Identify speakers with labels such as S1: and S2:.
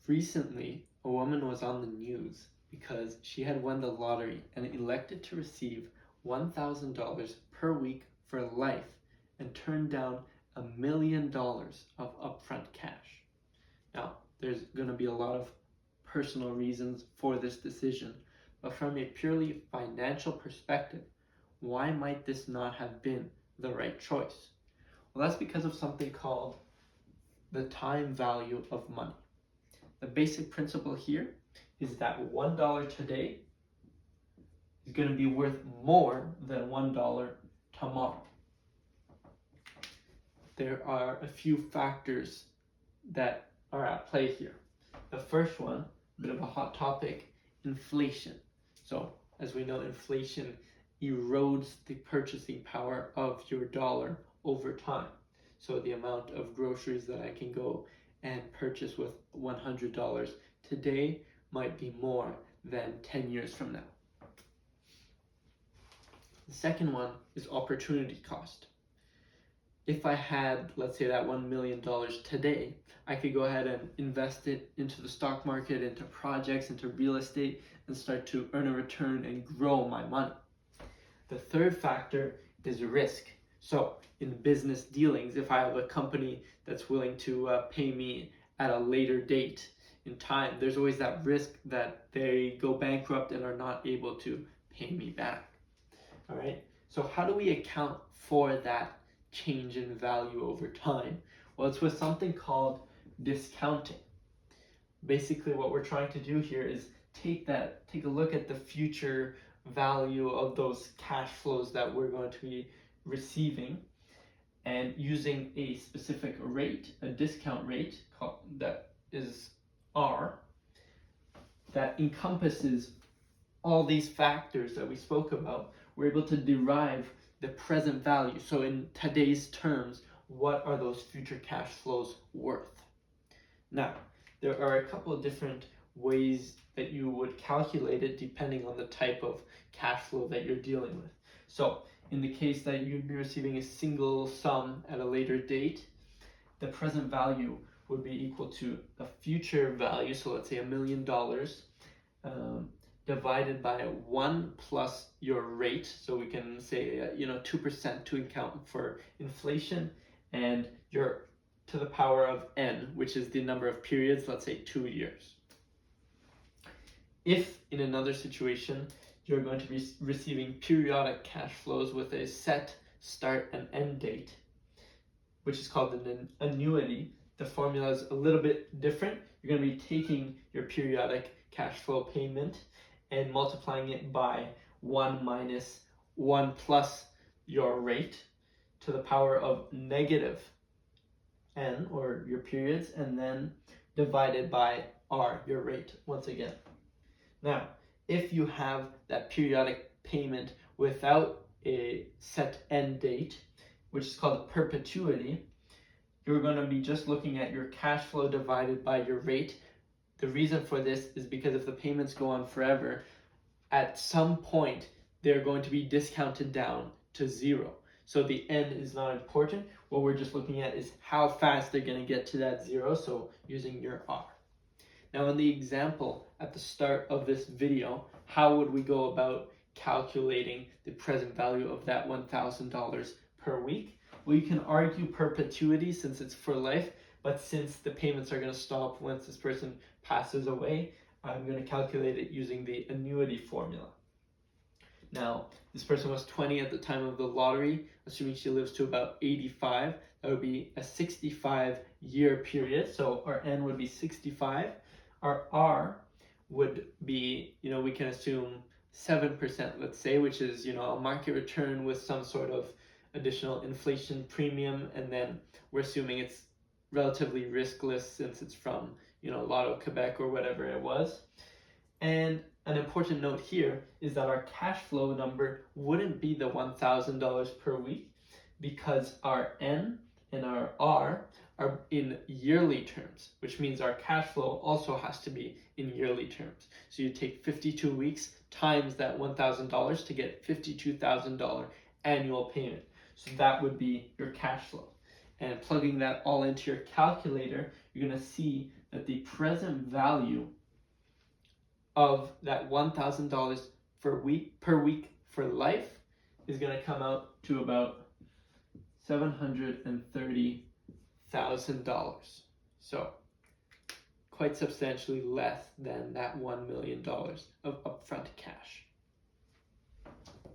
S1: Recently, a woman was on the news because she had won the lottery and elected to receive $1,000 per week for life and turned down $1 million of upfront cash. Now, there's going to be a lot of personal reasons for this decision, but from a purely financial perspective, why might this not have been the right choice? Well, that's because of something called the time value of money. The basic principle here is that $1 today is going to be worth more than $1 tomorrow. There are a few factors that are at play here. The first one, a bit of a hot topic, inflation. So, as we know, inflation erodes the purchasing power of your dollar over time. So the amount of groceries that I can go and purchase with $100 today might be more than 10 years from now. The second one is opportunity cost. If I had, let's say, that $1 million today, I could go ahead and invest it into the stock market, into projects, into real estate, and start to earn a return and grow my money. The third factor is risk. So in business dealings, if I have a company that's willing to pay me at a later date in time, there's always that risk that they go bankrupt and are not able to pay me back. All right. So how do we account for that change in value over time? Well, it's with something called discounting. Basically, what we're trying to do here is take a look at the future value of those cash flows that we're going to be receiving, and using a specific rate, a discount rate that is R, that encompasses all these factors that we spoke about. We're able to derive the present value. So in today's terms, what are those future cash flows worth? Now, there are a couple of different ways that you would calculate it depending on the type of cash flow that you're dealing with. So in the case that you'd be receiving a single sum at a later date, the present value would be equal to the future value, so let's say $1 million, divided by 1 plus your rate, so we can say 2% to account for inflation, and your to the power of n, which is the number of periods, let's say 2 years. If in another situation you're going to be receiving periodic cash flows with a set start and end date, which is called an annuity, the formula is a little bit different. You're going to be taking your periodic cash flow payment and multiplying it by 1 minus 1 plus your rate to the power of negative n, or your periods, and then divided by r, your rate, once again. Now, if you have that periodic payment without a set end date, which is called a perpetuity, you're going to be just looking at your cash flow divided by your rate. The reason for this is because if the payments go on forever, at some point they're going to be discounted down to 0. So the n is not important. What we're just looking at is how fast they're going to get to that 0, so using your r. Now in the example at the start of this video, how would we go about calculating the present value of that $1,000 per week? Well, you can argue perpetuity since it's for life, but since the payments are going to stop once this person passes away, I'm going to calculate it using the annuity formula. Now, this person was 20 at the time of the lottery, assuming she lives to about 85. That would be a 65-year period, so our n would be 65. Our r would be, we can assume 7%, let's say, which is, a market return with some sort of additional inflation premium, and then we're assuming it's relatively riskless since it's from, Lotto Quebec or whatever it was. And an important note here is that our cash flow number wouldn't be the $1,000 per week, because our n and our r are in yearly terms, which means our cash flow also has to be in yearly terms. So you take 52 weeks times that $1,000 to get $52,000 annual payment. So that would be your cash flow. And plugging that all into your calculator, you're going to see that that the present value of that $1,000 per week for life is going to come out to about $730,000. So quite substantially less than that $1 million of upfront cash.